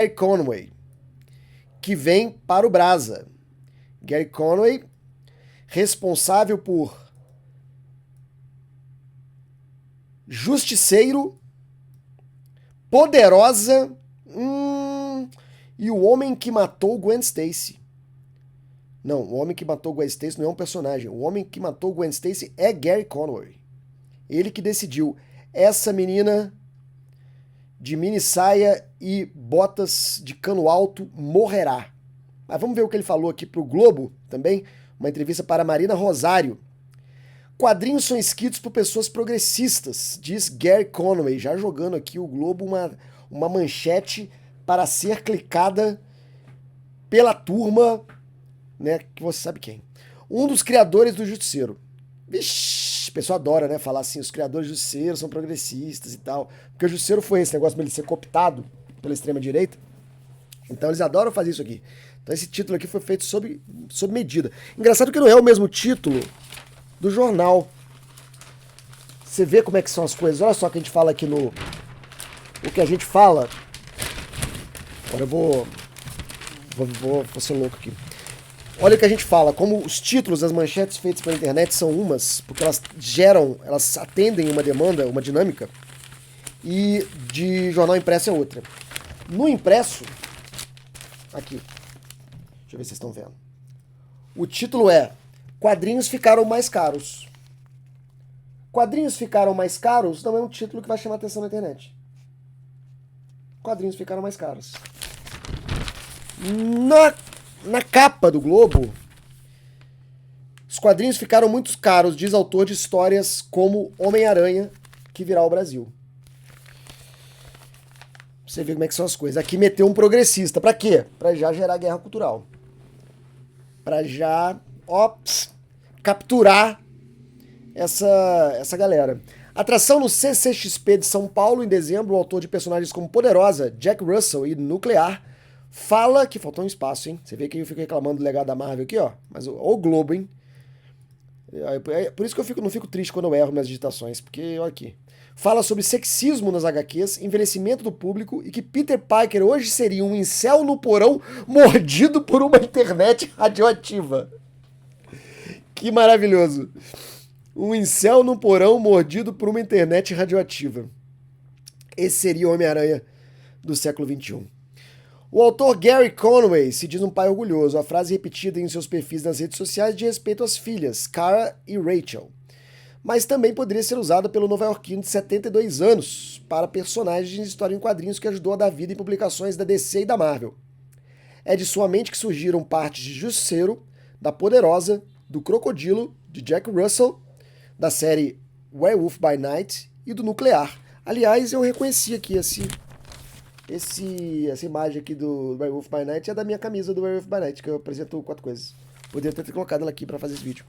Gary Conway, que vem para o Brasa. Gary Conway, responsável por Justiceiro, Poderosa e o Homem que Matou Gwen Stacy. Não, o Homem que Matou Gwen Stacy não é um personagem. O Homem que Matou Gwen Stacy é Gary Conway. Ele que decidiu. Essa menina de mini saia e botas de cano alto morrerá. Mas vamos ver o que ele falou aqui pro Globo também. Uma entrevista para Marina Rosário. Quadrinhos são escritos por pessoas progressistas, diz Gary Conway, já jogando aqui o Globo uma manchete para ser clicada pela turma, né, que você sabe quem. Um dos criadores do Justiceiro. Vixe, o pessoal adora, né, falar assim, os criadores do Justiceiro são progressistas e tal. Porque o Justiceiro foi esse negócio de ele ser cooptado pela extrema-direita. Então eles adoram fazer isso aqui. Então esse título aqui foi feito sob medida. Engraçado que não é o mesmo título do jornal. Você vê como é que são as coisas. Olha só o que a gente fala aqui no... O que a gente fala... Agora eu vou ser louco aqui. Olha o que a gente fala, como os títulos das manchetes feitas pela internet são umas, porque elas atendem uma demanda, uma dinâmica, e de jornal impresso é outra. No impresso, aqui, deixa eu ver se vocês estão vendo. O título é Quadrinhos ficaram mais caros. Quadrinhos ficaram mais caros não é um título que vai chamar atenção na internet. Quadrinhos ficaram mais caros. Na capa do Globo, os quadrinhos ficaram muito caros, diz autor de histórias como Homem-Aranha, que virá ao Brasil. Você vê como é que são as coisas. Aqui meteu um progressista. Pra quê? Pra já gerar guerra cultural. Pra já, capturar essa galera. Atração no CCXP de São Paulo em dezembro, o autor de personagens como Poderosa, Jack Russell e Nuclear fala que faltou um espaço, hein? Você vê que eu fico reclamando do legado da Marvel aqui, ó. Mas o Globo, hein? Por isso que eu não fico triste quando eu erro minhas digitações, porque olha aqui. Fala sobre sexismo nas HQs, envelhecimento do público e que Peter Parker hoje seria um incel no porão mordido por uma internet radioativa. Que maravilhoso. Um incel no porão mordido por uma internet radioativa. Esse seria o Homem-Aranha do século XXI. O autor Gary Conway se diz um pai orgulhoso, a frase repetida em seus perfis nas redes sociais de respeito às filhas, Kara e Rachel. Mas também poderia ser usada pelo nova-iorquino de 72 anos para personagens de história em quadrinhos que ajudou a dar vida em publicações da DC e da Marvel. É de sua mente que surgiram partes de Justiceiro, da Poderosa, do Crocodilo, de Jack Russell, da série Werewolf by Night e do Nuclear. Aliás, eu reconheci aqui essa imagem aqui do Werewolf by Night é da minha camisa do Werewolf by Night, que eu apresento 4 coisas. Poderia ter colocado ela aqui para fazer esse vídeo.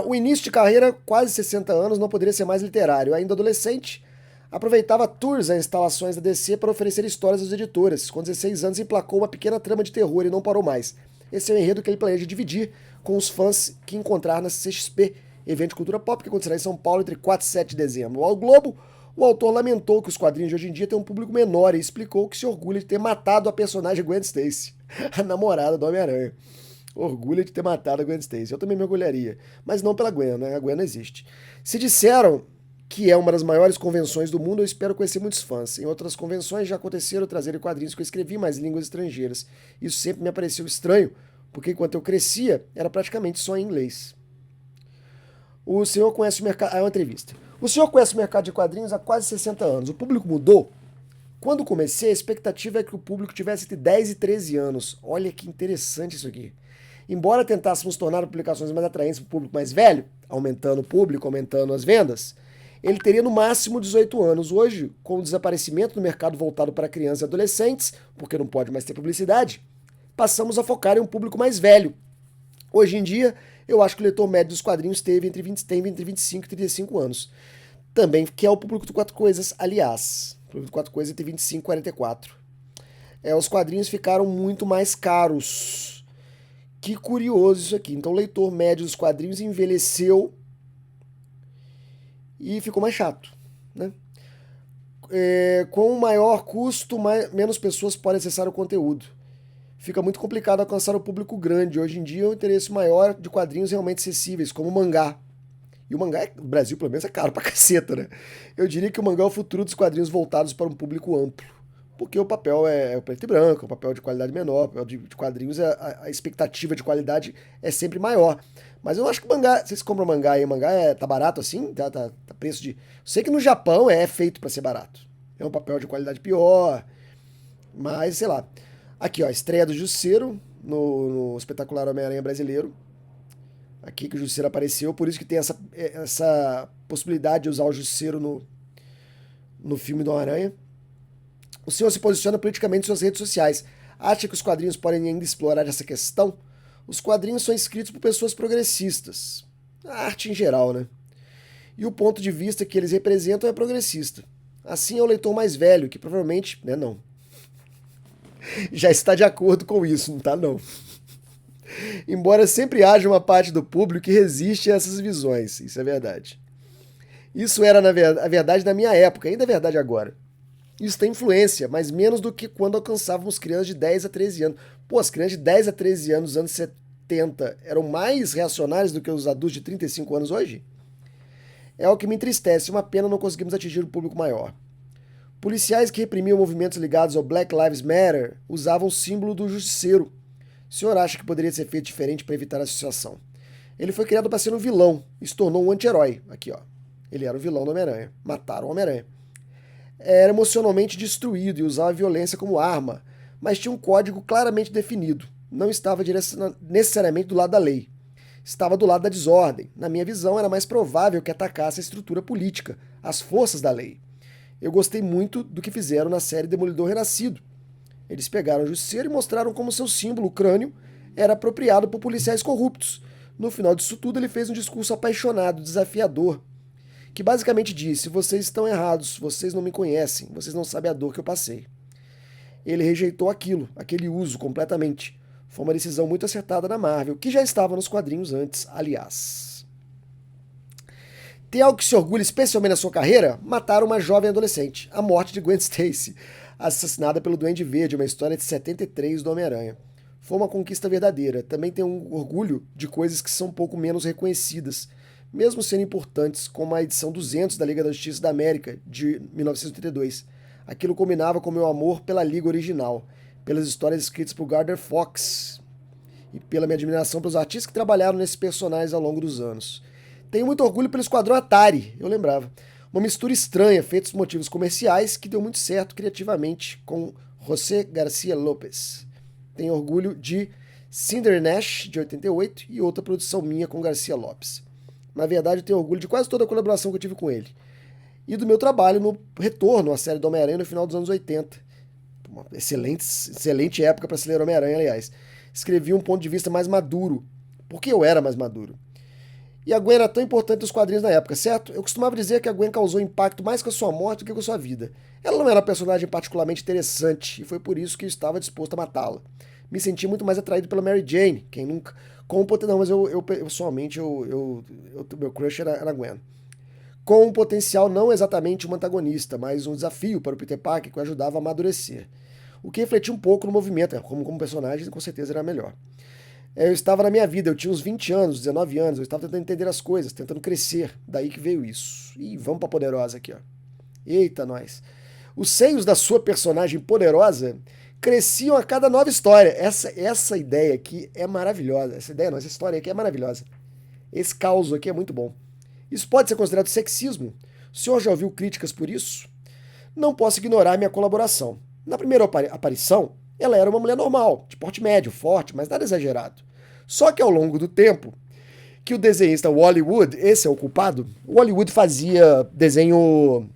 O início de carreira, quase 60 anos, não poderia ser mais literário. Ainda adolescente, aproveitava tours a instalações da DC para oferecer histórias às editoras. Com 16 anos, emplacou uma pequena trama de terror e não parou mais. Esse é o enredo que ele planeja dividir com os fãs que encontrar na CXP, evento de cultura pop que acontecerá em São Paulo entre 4 e 7 de dezembro. Ao Globo, o autor lamentou que os quadrinhos de hoje em dia têm um público menor e explicou que se orgulha de ter matado a personagem Gwen Stacy, a namorada do Homem-Aranha. Orgulha de ter matado a Gwen Stacy. Eu também me orgulharia. Mas não pela Gwen, né? A Gwen não existe. Se disseram que é uma das maiores convenções do mundo, eu espero conhecer muitos fãs. Em outras convenções já aconteceram trazer quadrinhos que eu escrevi, mas em línguas estrangeiras. Isso sempre me pareceu estranho, porque enquanto eu crescia, era praticamente só em inglês. O senhor conhece o mercado... uma entrevista. O senhor conhece o mercado de quadrinhos há quase 60 anos. O público mudou? Quando comecei, a expectativa é que o público tivesse entre 10 e 13 anos. Olha que interessante isso aqui. Embora tentássemos tornar publicações mais atraentes para o público mais velho, aumentando o público, aumentando as vendas, ele teria no máximo 18 anos. Hoje, com o desaparecimento do mercado voltado para crianças e adolescentes, porque não pode mais ter publicidade, passamos a focar em um público mais velho. Hoje em dia, eu acho que o leitor médio dos quadrinhos tem entre 25 e 35 anos. Também, que é o público do Quatro Coisas, aliás. O público do Quatro Coisas entre 25 e 44. Os quadrinhos ficaram muito mais caros. Que curioso isso aqui. Então o leitor médio dos quadrinhos envelheceu e ficou mais chato, né? Com maior custo, menos pessoas podem acessar o conteúdo. Fica muito complicado alcançar o público grande. Hoje em dia, o interesse maior de quadrinhos realmente acessíveis, como o mangá. E o mangá, no Brasil, pelo menos, é caro pra caceta, né? Eu diria que o mangá é o futuro dos quadrinhos voltados para um público amplo. Porque o papel é o preto e branco, o papel de qualidade menor, o papel de quadrinhos, a expectativa de qualidade é sempre maior. Mas eu acho que o mangá, vocês compram mangá e o mangá tá barato assim? Tá preço de... Eu sei que no Japão é feito para ser barato. É um papel de qualidade pior, mas sei lá. Aqui, ó, estreia do Justiceiro no espetacular Homem-Aranha brasileiro. Aqui que o Justiceiro apareceu, por isso que tem essa possibilidade de usar o Justiceiro no filme do Homem-Aranha. O senhor se posiciona politicamente em suas redes sociais. Acha que os quadrinhos podem ainda explorar essa questão? Os quadrinhos são escritos por pessoas progressistas. A arte em geral, né? E o ponto de vista que eles representam é progressista. Assim é o leitor mais velho, que provavelmente, né, não. Já está de acordo com isso, não tá não. Embora sempre haja uma parte do público que resiste a essas visões, isso é verdade. Isso era a verdade na minha época, ainda é verdade agora. Isso tem influência, mas menos do que quando alcançávamos crianças de 10 a 13 anos. Pô, as crianças de 10 a 13 anos nos anos 70 eram mais reacionárias do que os adultos de 35 anos hoje? É o que me entristece, uma pena não conseguimos atingir o público maior. Policiais que reprimiam movimentos ligados ao Black Lives Matter usavam o símbolo do justiceiro. O senhor acha que poderia ser feito diferente para evitar a associação? Ele foi criado para ser um vilão e se tornou um anti-herói. Aqui, ó. Ele era o vilão do Homem-Aranha. Mataram o Homem-Aranha. Era emocionalmente destruído e usava a violência como arma, mas tinha um código claramente definido. Não estava necessariamente do lado da lei. Estava do lado da desordem. Na minha visão, era mais provável que atacasse a estrutura política, as forças da lei. Eu gostei muito do que fizeram na série Demolidor Renascido. Eles pegaram o Justiceiro e mostraram como seu símbolo, o crânio, era apropriado por policiais corruptos. No final disso tudo, ele fez um discurso apaixonado, desafiador, que basicamente disse: vocês estão errados, vocês não me conhecem, vocês não sabem a dor que eu passei. Ele rejeitou aquele uso completamente. Foi uma decisão muito acertada na Marvel, que já estava nos quadrinhos antes, aliás. Tem algo que se orgulha especialmente na sua carreira? Matar uma jovem adolescente. A morte de Gwen Stacy, assassinada pelo Duende Verde, uma história de 73 do Homem-Aranha. Foi uma conquista verdadeira. Também tem um orgulho de coisas que são um pouco menos reconhecidas, mesmo sendo importantes, como a edição 200 da Liga da Justiça da América, de 1982. Aquilo combinava com meu amor pela Liga original, pelas histórias escritas por Gardner Fox e pela minha admiração pelos artistas que trabalharam nesses personagens ao longo dos anos. Tenho muito orgulho pelo Esquadrão Atari, eu lembrava. Uma mistura estranha, feita por motivos comerciais, que deu muito certo criativamente com José Garcia Lopes. Tenho orgulho de Cinder Nash, de 88, e outra produção minha com Garcia Lopes. Na verdade, eu tenho orgulho de quase toda a colaboração que eu tive com ele. E do meu trabalho no retorno à série do Homem-Aranha no final dos anos 80. Uma excelente época para se ler Homem-Aranha, aliás. Escrevi um ponto de vista mais maduro, porque eu era mais maduro. E a Gwen era tão importante nos quadrinhos na época, certo? Eu costumava dizer que a Gwen causou impacto mais com a sua morte do que com a sua vida. Ela não era uma personagem particularmente interessante, e foi por isso que eu estava disposto a matá-la. Me senti muito mais atraído pela Mary Jane, quem nunca... Não, mas eu pessoalmente, meu crush era a Gwen. Com um potencial não exatamente um antagonista, mas um desafio para o Peter Parker que o ajudava a amadurecer. O que refletia um pouco no movimento, como personagem, com certeza era melhor. Eu estava na minha vida, eu tinha uns 20 anos, 19 anos, eu estava tentando entender as coisas, tentando crescer, daí que veio isso. E vamos pra Poderosa aqui, ó. Eita, nós. Os seios da sua personagem poderosa cresciam a cada nova história. Essa ideia aqui é maravilhosa. Essa história aqui é maravilhosa. Esse caos aqui é muito bom. Isso pode ser considerado sexismo? O senhor já ouviu críticas por isso? Não posso ignorar minha colaboração. Na primeira aparição, ela era uma mulher normal, de porte médio, forte, mas nada exagerado. Só que ao longo do tempo, que o desenhista Wally Wood, esse é o culpado, o Wally Wood fazia desenho...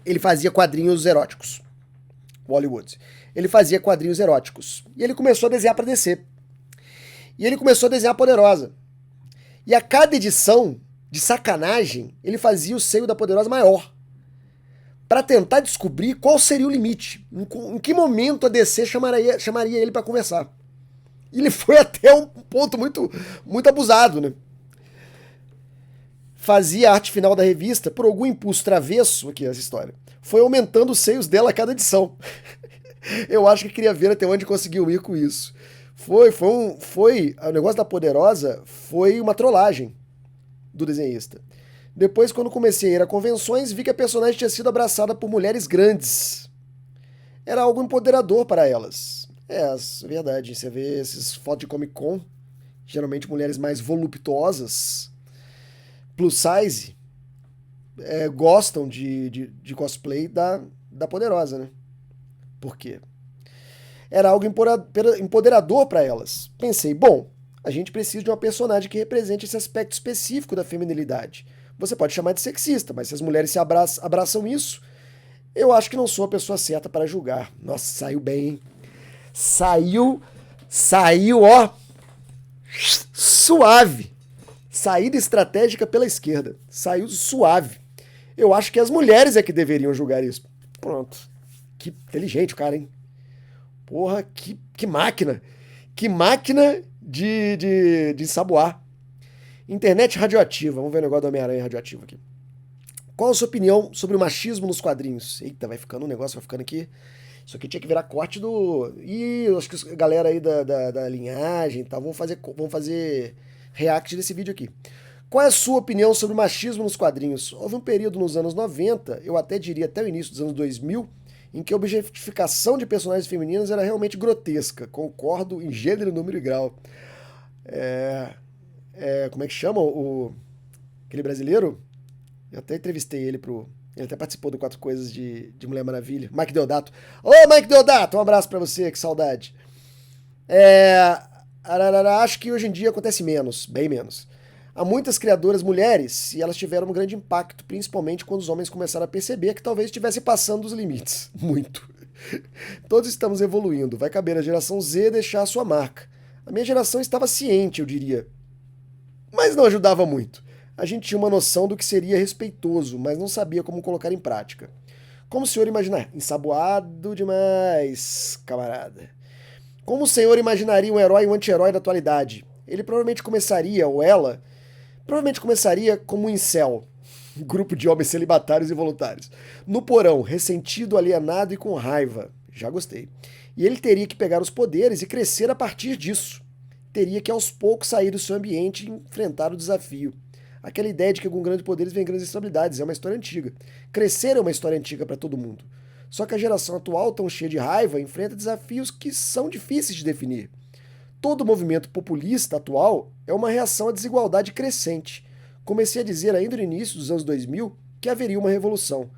Ele fazia quadrinhos eróticos. Wally Wood. Ele fazia quadrinhos eróticos. E ele começou a desenhar para DC. E ele começou a desenhar Poderosa. E a cada edição, de sacanagem, ele fazia o seio da Poderosa maior, para tentar descobrir qual seria o limite, em que momento a DC chamaria ele para conversar. E ele foi até um ponto muito abusado, né? Fazia a arte final da revista por algum impulso travesso, aqui essa história, foi aumentando os seios dela a cada edição. Eu acho que queria ver até onde conseguiu ir com isso. O negócio da Poderosa foi uma trollagem do desenhista. Depois, quando comecei a ir a convenções, vi que a personagem tinha sido abraçada por mulheres grandes. Era algo empoderador para elas. É verdade. Você vê esses fotos de Comic Con, geralmente mulheres mais voluptuosas, plus size, gostam de cosplay da Poderosa, né? Por quê? Era algo empoderador para elas. Pensei, bom, a gente precisa de uma personagem que represente esse aspecto específico da feminilidade. Você pode chamar de sexista, mas se as mulheres se abraçam isso, eu acho que não sou a pessoa certa para julgar. Nossa, saiu bem, hein? Saiu, ó, suave. Saída estratégica pela esquerda. Saiu suave. Eu acho que as mulheres é que deveriam julgar isso. Pronto. Que inteligente o cara, hein? Porra, que máquina. Que máquina de ensaboar. Internet radioativa. Vamos ver o negócio do Homem-Aranha radioativo aqui. Qual a sua opinião sobre o machismo nos quadrinhos? Eita, vai ficando um negócio, vai ficando aqui. Isso aqui tinha que virar corte do... Ih, acho que a galera aí da linhagem e tal vão fazer react desse vídeo aqui. Qual é a sua opinião sobre o machismo nos quadrinhos? Houve um período nos anos 90, eu até diria até o início dos anos 2000, em que a objetificação de personagens femininas era realmente grotesca. Concordo em gênero, número e grau. Como é que chama aquele brasileiro? Eu até entrevistei ele Ele até participou do Quatro Coisas de Mulher Maravilha. Mike Deodato. Ô, Mike Deodato, um abraço pra você, que saudade. Acho que hoje em dia acontece menos, bem menos. Há muitas criadoras mulheres e elas tiveram um grande impacto, principalmente quando os homens começaram a perceber que talvez estivesse passando dos limites. Muito. Todos estamos evoluindo. Vai caber à geração Z deixar a sua marca. A minha geração estava ciente, eu diria. Mas não ajudava muito. A gente tinha uma noção do que seria respeitoso, mas não sabia como colocar em prática. Como o senhor imaginar? Ensaboado demais, camarada. Como o senhor imaginaria um herói e um anti-herói da atualidade? Ele provavelmente começaria, ou ela, provavelmente começaria como um incel, um grupo de homens celibatários e voluntários. No porão, ressentido, alienado e com raiva. Já gostei. E ele teria que pegar os poderes e crescer a partir disso. Teria que aos poucos sair do seu ambiente e enfrentar o desafio. Aquela ideia de que com grandes poderes vem grandes responsabilidades é uma história antiga. Crescer é uma história antiga para todo mundo. Só que a geração atual, tão cheia de raiva, enfrenta desafios que são difíceis de definir. Todo movimento populista atual é uma reação à desigualdade crescente. Comecei a dizer ainda no início dos anos 2000 que haveria uma revolução,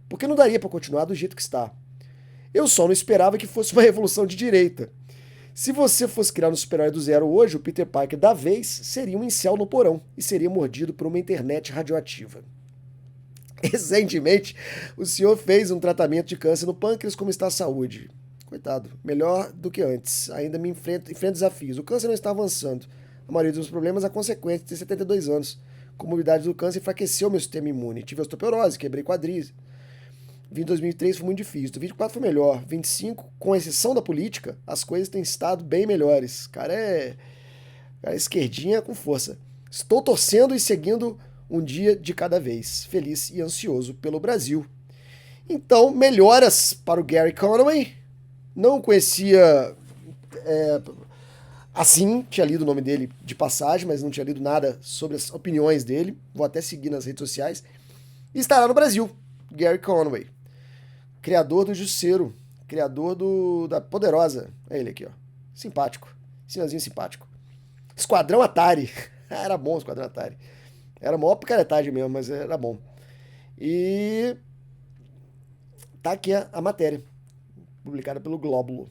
porque não daria para continuar do jeito que está. Eu só não esperava que fosse uma revolução de direita. Se você fosse criar um super-herói do zero hoje, o Peter Parker da vez seria um incel no porão e seria mordido por uma internet radioativa. Recentemente, o senhor fez um tratamento de câncer no pâncreas. Como está a saúde? Coitado, melhor do que antes. Ainda me enfrento desafios. O câncer não está avançando. A maioria dos problemas é consequência de ter 72 anos. A comorbidade do câncer enfraqueceu meu sistema imune. Tive osteoporose, quebrei quadris. Vim em 2003 foi muito difícil. 2024 foi melhor. 25, com exceção da política, as coisas têm estado bem melhores. Cara, esquerdinha com força. Estou torcendo e seguindo um dia de cada vez. Feliz e ansioso pelo Brasil. Então, melhoras para o Gary Conway. Não conhecia assim, tinha lido o nome dele de passagem, mas não tinha lido nada sobre as opiniões dele. Vou até seguir nas redes sociais. E estará no Brasil, Gary Conway. Criador do Justiceiro, criador da Poderosa. É ele aqui, ó. Simpático. Senhorzinho simpático. Esquadrão Atari. Era bom o Esquadrão Atari. Era maior picaretagem mesmo, mas era bom. E tá aqui a matéria, publicada pelo Glóbulo.